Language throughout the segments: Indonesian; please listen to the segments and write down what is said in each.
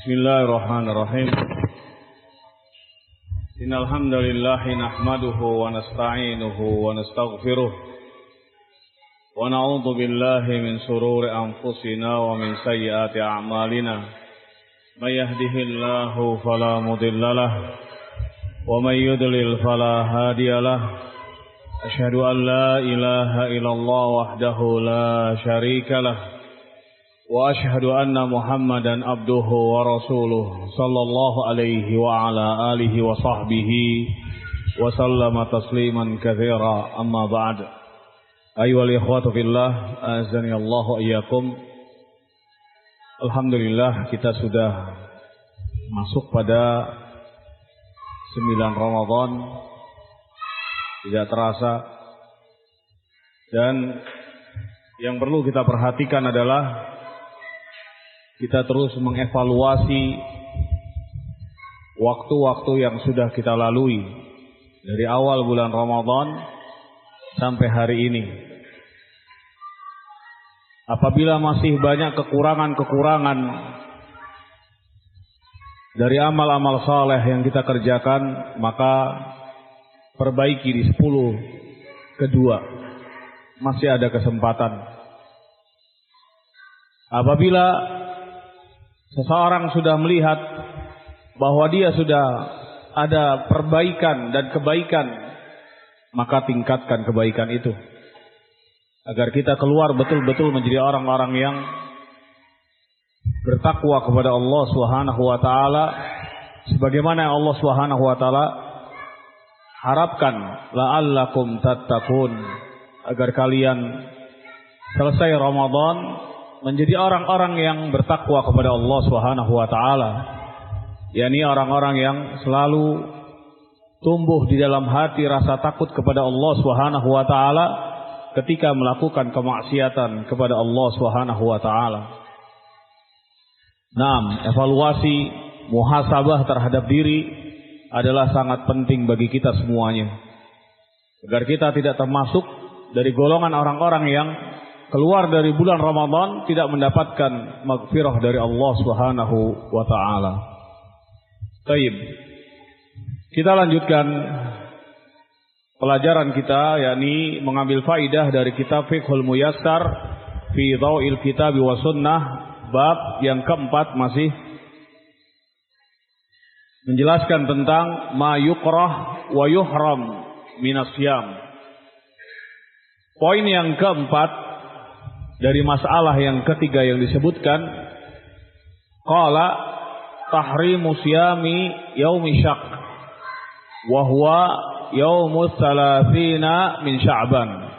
Bismillahirrahmanirrahim. Innal hamdalillah nahmaduhu wa nasta'inuhu wa nastaghfiruh wa na'udzu billahi min shururi anfusina wa min sayyiati a'malina. May yahdihillahu fala mudilla lahu wa may yudlil fala hadiya lahu. Asyhadu an la ilaha illallah wahdahu la syarika lahu wa asyhadu anna Muhammadan abduhu wa rasuluh sallallahu alaihi wa ala alihi wa sahbihi wa sallama tasliman katsira, amma ba'd. Ayyuhal ikhwatu fillah, azani Allah wa iyyakum. Alhamdulillah, kita sudah masuk pada 9 Ramadan, tidak terasa. Dan yang perlu kita perhatikan adalah kita terus mengevaluasi waktu-waktu yang sudah kita lalui dari awal bulan Ramadan sampai hari ini. Apabila masih banyak kekurangan-kekurangan dari amal-amal saleh yang kita kerjakan, maka perbaiki di 10 kedua. Masih ada kesempatan. Apabila seseorang sudah melihat bahwa dia sudah ada perbaikan dan kebaikan, maka tingkatkan kebaikan itu agar kita keluar betul-betul menjadi orang-orang yang bertakwa kepada Allah Subhanahu wa taala sebagaimana Allah Subhanahu wa taala harapkan, la'allakum tattaqun, agar kalian selesai Ramadan menjadi orang-orang yang bertakwa kepada Allah Subhanahu wa taala, yakni orang-orang yang selalu tumbuh di dalam hati rasa takut kepada Allah Subhanahu wa taala ketika melakukan kemaksiatan kepada Allah Subhanahu wa taala. Naam, evaluasi, muhasabah terhadap diri adalah sangat penting bagi kita semuanya, agar kita tidak termasuk dari golongan orang-orang yang keluar dari bulan Ramadan tidak mendapatkan maghfirah dari Allah Subhanahu wa taala. Baik. Kita lanjutkan pelajaran kita, yakni mengambil faidah dari kitab Fiqhul Muyassar fi Dhaw'il Kitab wa Sunnah, bab yang keempat, masih menjelaskan tentang ma yukrah wa yuhram minas syiyam. Poin yang keempat dari masalah yang ketiga yang disebutkan, qala tahrimu siyami yaumi syak wa huwa yaumus salatsina min Sya'ban.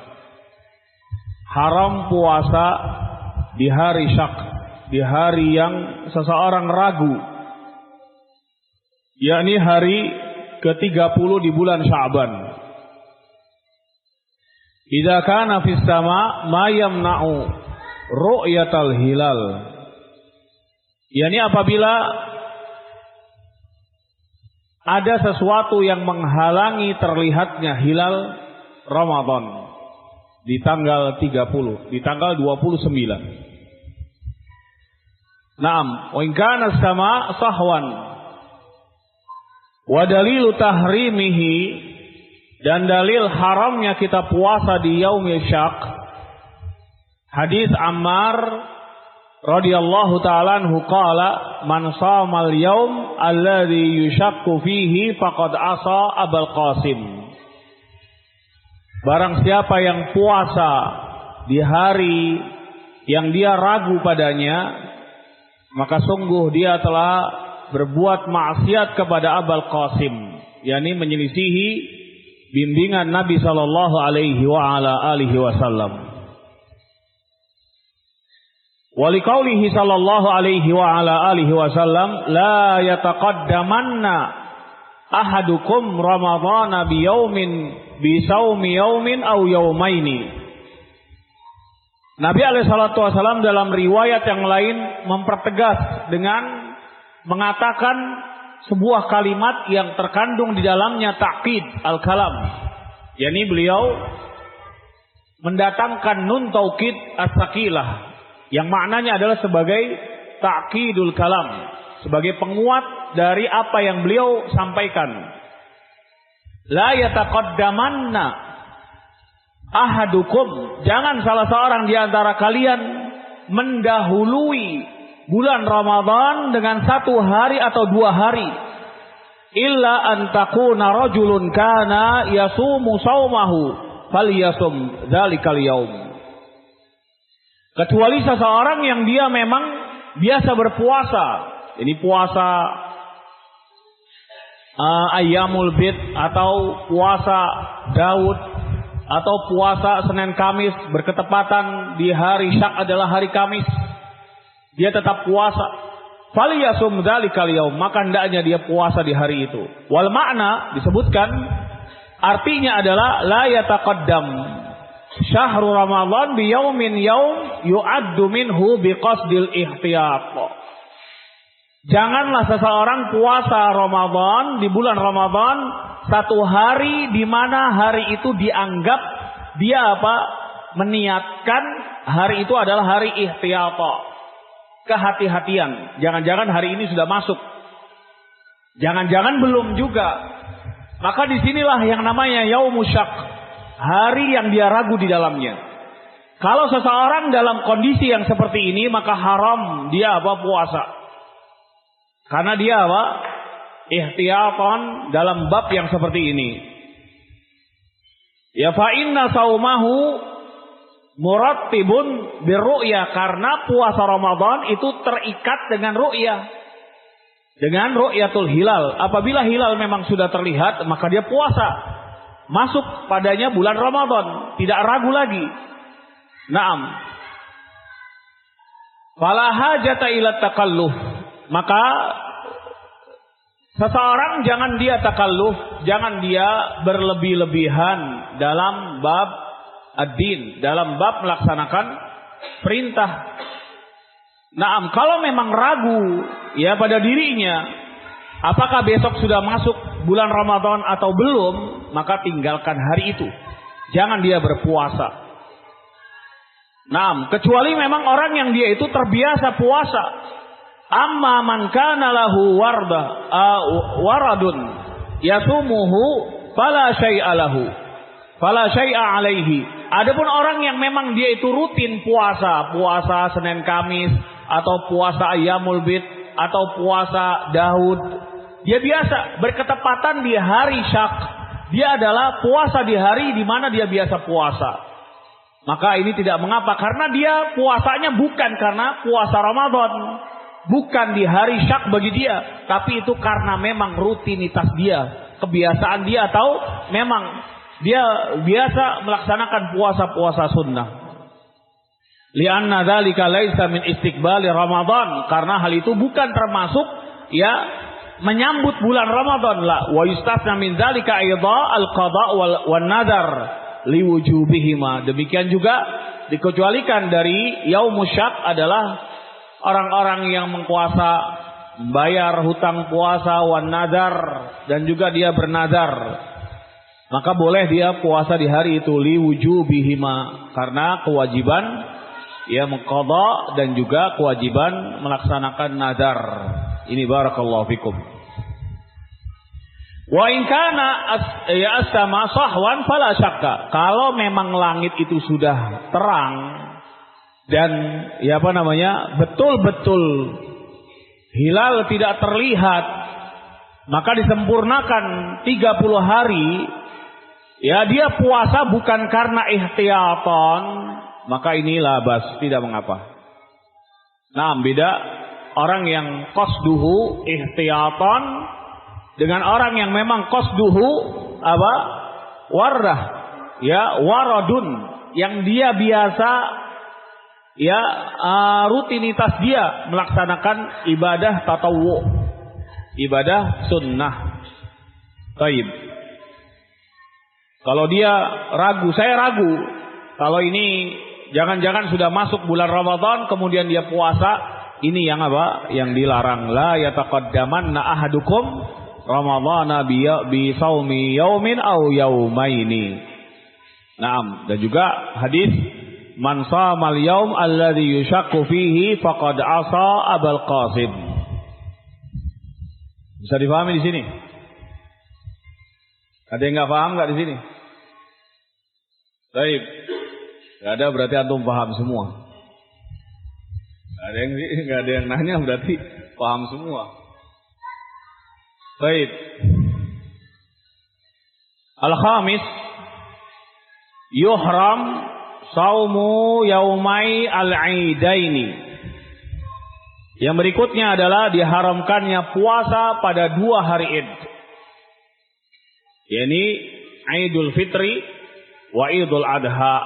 Haram puasa di hari syak, di hari yang seseorang ragu, yakni hari ke-30 di bulan Sya'ban. Idza kana fis sama ma yamna'u ru'yatal hilal. Yani apabila ada sesuatu yang menghalangi terlihatnya hilal Ramadan di tanggal 30, di tanggal 29. Naam, wa in kana sama sahwan wa dalilu tahrimihi, dan dalil haramnya kita puasa di yaumil syak, hadis Ammar radhiyallahu ta'ala anhu qala man shamal yaum alladhi yushakku fihi faqad asa Abul Qasim. Barang siapa yang puasa di hari yang dia ragu padanya, maka sungguh dia telah berbuat maksiat kepada Abul Qasim, yakni menyelisihi bimbingan Nabi sallallahu alaihi wa ala alihi wasallam. Wa liqaulihi sallallahu alaihi wa ala alihi wasallam, la yataqaddamanna ahadukum ramadhana bi yaumin bi saumi yaumin aw yaumaini. Nabi alaihi salatu wasallam dalam riwayat yang lain mempertegas dengan mengatakan sebuah kalimat yang terkandung di dalamnya ta'qid al-kalam, yakni beliau mendatangkan nun taukid as-saqilah yang maknanya adalah sebagai ta'qidul kalam, sebagai penguat dari apa yang beliau sampaikan. La yataqaddamanna ahadukum, jangan salah seorang di antara kalian mendahului bulan Ramadan dengan 1 hari atau 2 hari. Illa an takuna rajulun kana yasumu saumahu falyasum dzalikal yaum. Kecuali seseorang yang dia memang biasa berpuasa. Ini puasa Ayyamul Bid atau puasa Daud atau puasa Senin Kamis berketepatan di hari Syak adalah hari Kamis. Dia tetap puasa. Falyasum dzalikal yaum, maka hendaknya dia puasa di hari itu. Wal makna disebutkan artinya adalah la yataqaddam syahrul Ramadan bi yaumin yaum yu'addu minhu biqasdil ihtiyat. Janganlah seseorang puasa Ramadan di bulan Ramadan 1 hari di mana hari itu dianggap dia meniatkan hari itu adalah hari ihtiyat. Kehati-hatian. Jangan-jangan hari ini sudah masuk. Jangan-jangan belum juga. Maka disinilah yang namanya yaumus syak. Hari yang dia ragu di dalamnya. Kalau seseorang dalam kondisi yang seperti ini, maka haram dia puasa. Karena dia ihtiyatan dalam bab yang seperti ini. Ya fa inna saumahu murattibun birru'ya, karena puasa Ramadan itu terikat dengan ru'yah. Dengan ru'yatul hilal. Apabila hilal memang sudah terlihat, maka dia puasa. Masuk padanya bulan Ramadan, tidak ragu lagi. Naam. Fala hajata ila takalluf. Maka seseorang jangan dia takalluf, jangan dia berlebih-lebihan dalam bab ad-din, dalam bab melaksanakan perintah. Naam, kalau memang ragu ya pada dirinya, apakah besok sudah masuk bulan Ramadan atau belum, maka tinggalkan hari itu. Jangan dia berpuasa. Naam, kecuali memang orang yang dia itu terbiasa puasa. Amma man kana lahu waradun yasumuhu fala syai'a lahu. Fala syai'a alaihi. Adapun orang yang memang dia itu rutin puasa Senin Kamis atau puasa Ayyamul Bid atau puasa Daud, dia biasa berketepatan di hari Syak. Dia adalah puasa di hari di mana dia biasa puasa. Maka ini tidak mengapa, karena dia puasanya bukan karena puasa Ramadan, bukan di hari Syak bagi dia, tapi itu karena memang rutinitas dia, kebiasaan dia, atau memang dia biasa melaksanakan puasa-puasa sunnah. Lianna dzalika laisa min istiqbali Ramadan, karena hal itu bukan termasuk menyambut bulan Ramadan. La wa yustasna min dzalika aidha al-qada wan nadar liwujubihima. Demikian juga dikecualikan dari yaumus syak adalah orang-orang yang mengpuasa, membayar hutang puasa wan nadar, dan juga dia bernadar. Maka boleh dia puasa di hari itu liwujubihima, karena kewajiban mengqadha dan juga kewajiban melaksanakan nadar. Ini barakallahu fikum. Wa in kana as-sama sahwan fala syakka. Kalau memang langit itu sudah terang dan betul-betul hilal tidak terlihat, maka disempurnakan 30 hari. Dia puasa bukan karena ihtiyatan, maka inilah bas, tidak mengapa. Nah, beda orang yang qasduhu ihtiyatan dengan orang yang memang qasduhu wardah, waradun, yang dia biasa rutinitas dia melaksanakan ibadah tatawwu, ibadah sunnah. Baik. Kalau dia ragu, saya ragu. Kalau ini jangan-jangan sudah masuk bulan Ramadan kemudian dia puasa, ini yang yang dilarang. La yataqaddamanna ahadukum Ramadhana bi saumi yaumin aw yaumaini. Naam, dan juga hadis man shamal yaum alladzi yushaqqu fihi faqad asa Abul Qasim. Bisa dipahami di sini? Ada yang nggak paham nggak di sini? Baik, nggak ada berarti antum paham semua. Nggak ada yang nanya berarti paham semua. Baik. Al-khamis, yuhram saumu yaumai al-aidaini. Yang berikutnya adalah diharamkannya puasa pada 2 hari Id. yakni Idul Fitri wa Idul Adha.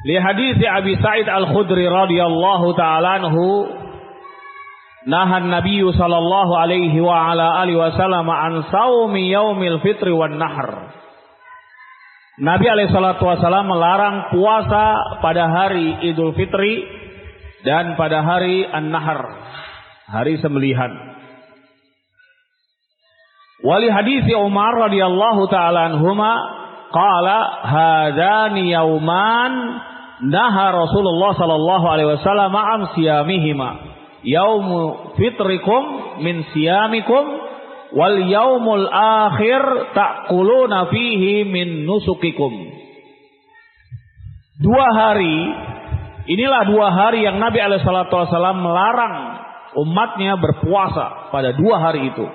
Li hadis Abi Sa'id Al-Khudri radhiyallahu ta'ala anhu, nahan Nabi sallallahu alaihi wa ala alihi wasallam an saumi yaumil fitri wan nahr. Nabi alaihi salatu wasallam melarang puasa pada hari Idul Fitri dan pada hari An-Nahr, hari sembelihan. Wali hadis Umar radhiyallahu ta'ala anhuma qala hadani yauman naha Rasulullah sallallahu alaihi wasallam am siyamihima yaumu fitrikum min siyamikum wal yaumul akhir ta'kuluna fihi min nusukikum. 2 hari, inilah 2 hari yang Nabi alaihi salatu wasallam melarang umatnya berpuasa pada 2 hari itu.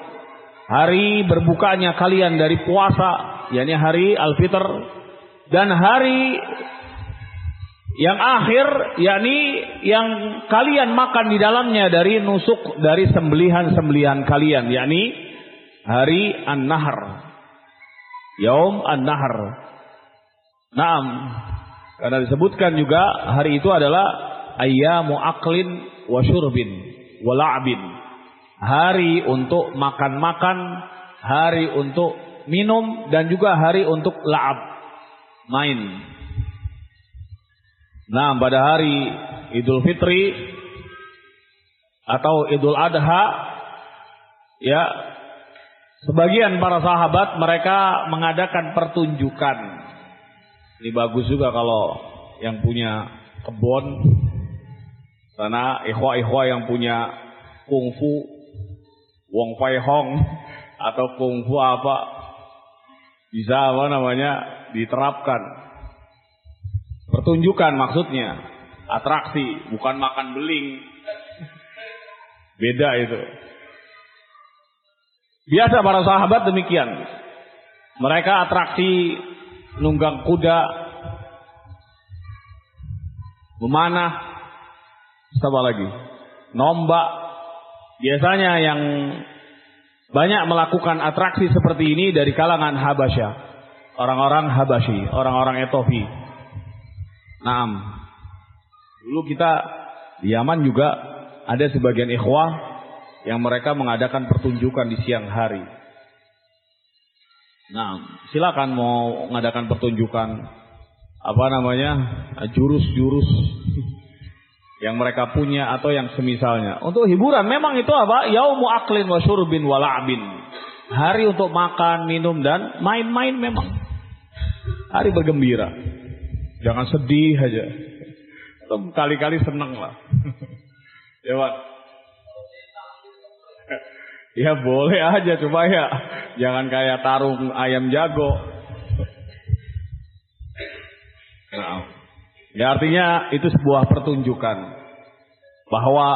Hari berbukanya kalian dari puasa, yakni hari Al-Fitr, dan hari yang akhir, yakni yang kalian makan di dalamnya dari nusuk, dari sembelihan-sembelihan kalian, yakni hari An-Nahr, Yaum An-Nahr. Naam, karena disebutkan juga hari itu adalah ayyamu aklin wa syurbin wa la'bin. Hari untuk makan-makan, hari untuk minum, dan juga hari untuk la'ab, main. Nah, pada hari Idul Fitri atau Idul Adha, ya, sebagian para sahabat mereka mengadakan pertunjukan. Ini bagus juga kalau yang punya kebun, karena ikhwah-ikhwah yang punya kungfu, Wong Pai Hong atau kungfu apa, bisa diterapkan. Pertunjukan maksudnya, atraksi, bukan makan beling. Beda itu. Biasa para sahabat demikian. Mereka atraksi nunggang kuda, memanah, apa lagi? Nombak. Biasanya yang banyak melakukan atraksi seperti ini dari kalangan Habasyah, orang-orang Habasyi, orang-orang Etiopi. Naam. Dulu kita di Yaman juga ada sebagian ikhwah yang mereka mengadakan pertunjukan di siang hari. Nah, silakan mau mengadakan pertunjukan jurus-jurus yang mereka punya atau yang semisalnya. Untuk hiburan memang itu yaumu aklin wa syurbin wa la'bin. Hari untuk makan, minum, dan main-main memang. Hari bergembira. Jangan sedih aja. Atau kali-kali senang lah. Ya, Pak. Ya boleh aja, cuma ya jangan kayak tarung ayam jago. Nah. Ya, artinya itu sebuah pertunjukan bahwa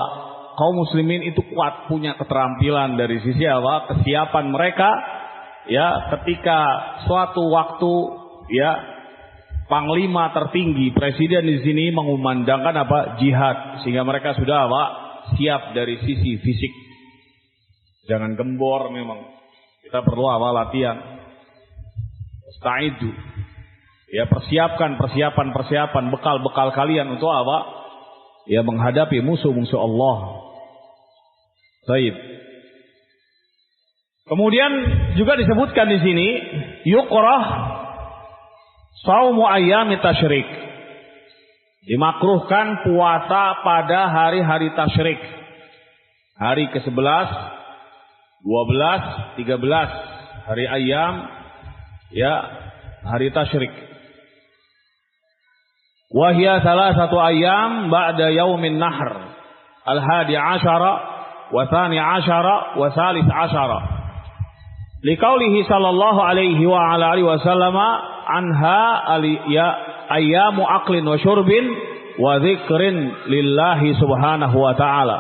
kaum muslimin itu kuat, punya keterampilan dari sisi kesiapan mereka, ya, ketika suatu waktu, ya, panglima tertinggi presiden di sini mengumandangkan jihad, sehingga mereka sudah siap dari sisi fisik. Jangan gembor, memang kita perlu latihan. Sta'idu. Ya, persiapkan bekal-bekal kalian untuk ya, menghadapi musuh-musuh Allah. Baik. Kemudian juga disebutkan di sini yukrah saumu ayyamit tasyrik. Dimakruhkan puasa pada hari-hari tasyrik. Hari ke-11, 12, 13, hari ayyam, ya, hari tasyrik. Wahia salah satu ayam ba'da yaumin nahr al-hadi ashara wa tsani asyara wa tsalits asyara. Liqaulihi sallallahu alaihi wa ala alihi wasallam anha ayyamu aqlin wa syurbin wa dzikrin lillahi subhanahu wa ta'ala.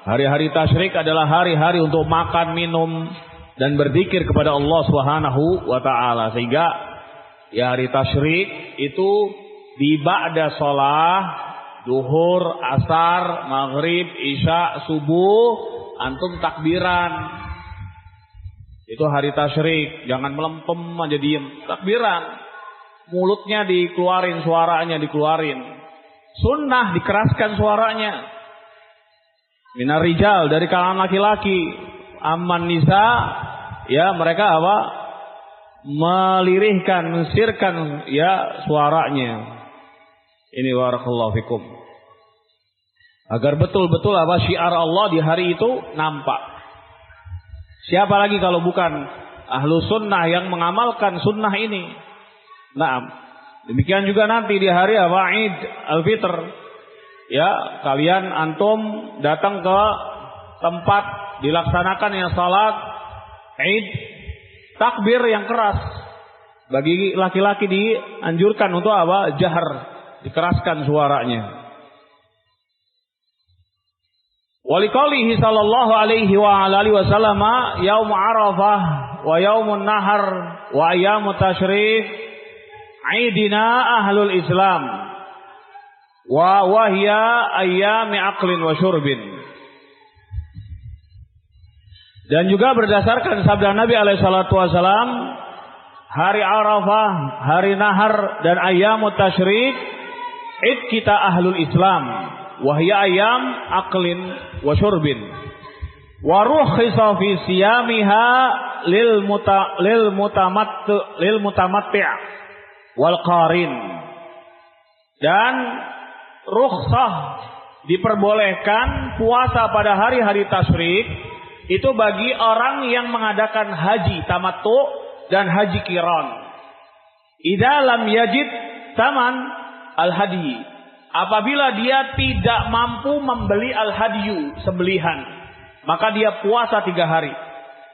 Hari-hari tasyrik adalah hari-hari untuk makan, minum dan berzikir kepada Allah subhanahu wa ta'ala. Sehingga ya hari tasyrik itu di ba'da shalah duhur, asar, maghrib, isya, subuh antum takbiran. Itu hari tasyrik, jangan melempem aja diem, takbiran. Mulutnya dikeluarin, suaranya dikeluarin. Sunnah dikeraskan suaranya. Minar rijal, dari kalangan laki-laki. Amman nisa, ya mereka apa? Melirihkan, mensirkan ya suaranya. Ini barakallahu fikum. Agar betul-betul apa syiar Allah di hari itu nampak. Siapa lagi kalau bukan ahlu sunnah yang mengamalkan sunnah ini? Naam. Demikian juga nanti di hari apa? Id al-Fitr. Ya, kalian antum datang ke tempat dilaksanakan yang salat Id, takbir yang keras. Bagi laki-laki dianjurkan untuk apa? Jahar, dikeraskan suaranya. Waliqaulihi sallallahu alaihi wa alihi wasallam yaum Arafah wa yaumun nahar wa ayyamut tasyrik aidina ahlul Islam wa wahya ayyami aqlin wa syurbin. Dan juga berdasarkan sabda Nabi alaihi salatu wasallam, hari Arafah, hari nahar dan ayyamut tasyrik id kita ahlul Islam. Wahya ayam aqlin wa syurbin wa rukhisa fi siyamiha lil mutamatti' wal qarin. Dan rukhsah diperbolehkan puasa pada hari-hari tasyrik itu bagi orang yang mengadakan haji tamattu dan haji qiran. Idza lam yajid taman al hadi, apabila dia tidak mampu membeli al-hadiyu, sembelihan, maka dia puasa 3 hari.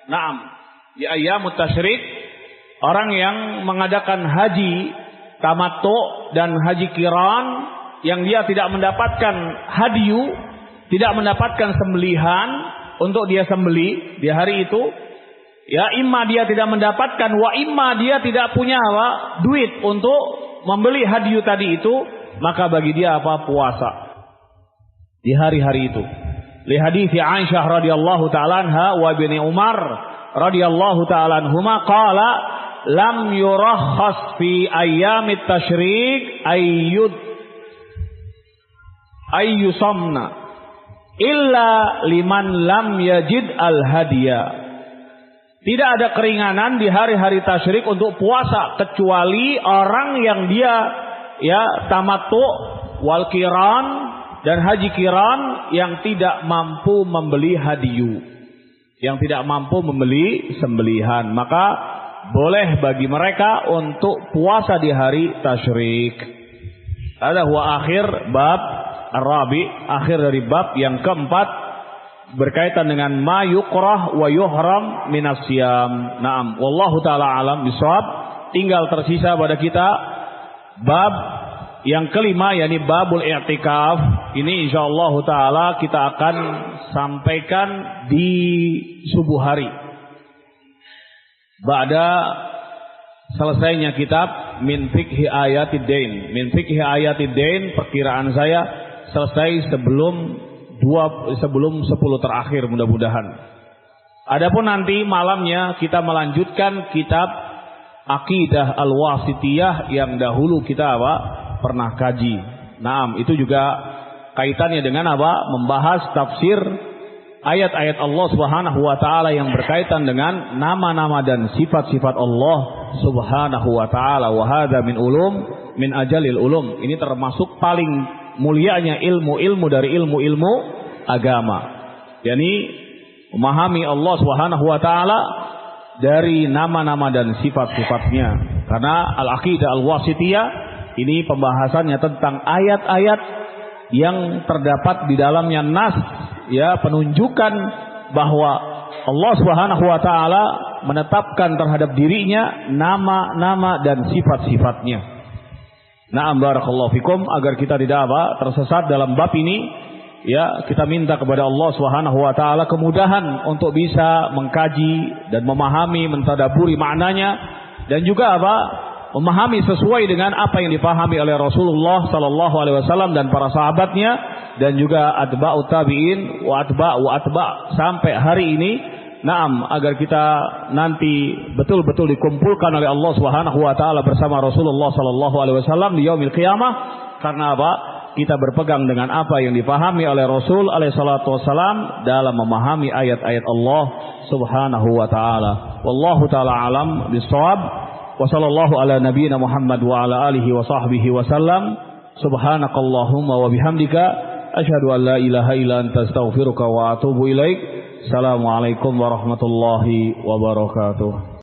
Naam, di ayyamut tasyrik, orang yang mengadakan haji tamattu dan haji qiran, yang dia tidak mendapatkan hadiyu, tidak mendapatkan sembelihan untuk dia sembeli di hari itu, ya imma dia tidak mendapatkan, wa imma dia tidak punya duit untuk membeli hadiyu tadi itu, maka bagi dia apa? Puasa di hari-hari itu. Li hadits Aisyah radhiyallahu ta'ala anha wa ibni Umar radhiyallahu ta'ala anhuma qala lam yurakhas fi ayyamit tasyrik ayyusamna illa liman lam yajid al hadiya. Tidak ada keringanan di hari-hari tasyrik untuk puasa kecuali orang yang dia ya tamattu wal qiran dan haji qiran yang tidak mampu membeli hadiyu, yang tidak mampu membeli sembelihan, maka boleh bagi mereka untuk puasa di hari tasyrik. Ada huwa akhir bab ar-rabi, akhir dari bab yang keempat berkaitan dengan ma yukrah wa yuhram minas siyam. Naam, wallahu taala alam bisawab. Tinggal tersisa pada kita bab yang kelima, yakni babul i'tikaf. Ini insyaallah taala kita akan sampaikan di subuh hari. Ba'da selesainya kitab min fiqhi ayatid dain. Min fiqhi ayatid dain, perkiraan saya selesai sebelum 10 terakhir mudah-mudahan. Adapun nanti malamnya kita melanjutkan kitab Aqidah Al-Wasitiyah yang dahulu kita pernah kaji. Naam, itu juga kaitannya dengan membahas tafsir ayat-ayat Allah Subhanahu wa taala yang berkaitan dengan nama-nama dan sifat-sifat Allah Subhanahu wa taala. Wa hadza min ajalil ulum. Ini termasuk paling mulianya ilmu-ilmu dari ilmu-ilmu agama. Yani memahami Allah Subhanahu wa taala dari nama-nama dan sifat-sifatnya. Karena Al-Aqidah Al-Wasitiyah ini pembahasannya tentang ayat-ayat yang terdapat di dalamnya nas ya penunjukan bahwa Allah Subhanahu wa taala menetapkan terhadap dirinya nama-nama dan sifat-sifatnya. Na'am barakallahu fikum, agar kita tidak tersesat dalam bab ini, ya kita minta kepada Allah Subhanahu wa taala kemudahan untuk bisa mengkaji dan memahami, mentadaburi maknanya, dan juga memahami sesuai dengan apa yang dipahami oleh Rasulullah sallallahu alaihi wasallam dan para sahabatnya, dan juga atba'ut tabi'in wa atba' sampai hari ini. Naam, agar kita nanti betul-betul dikumpulkan oleh Allah Subhanahu wa taala bersama Rasulullah sallallahu alaihi wasallam di yaumil qiyamah. Karena kita berpegang dengan apa yang dipahami oleh Rasul alaihi salatu wasallam dalam memahami ayat-ayat Allah Subhanahu wa taala. Wallahu taala alam bissawab. Wa sallallahu ala nabiyyina Muhammad wa ala alihi wa sahbihi wasallam. Subhanakallahumma wa bihamdika asyhadu an la ilaha illa anta astaghfiruka wa atubu ilaik. Assalamualaikum warahmatullahi wabarakatuh.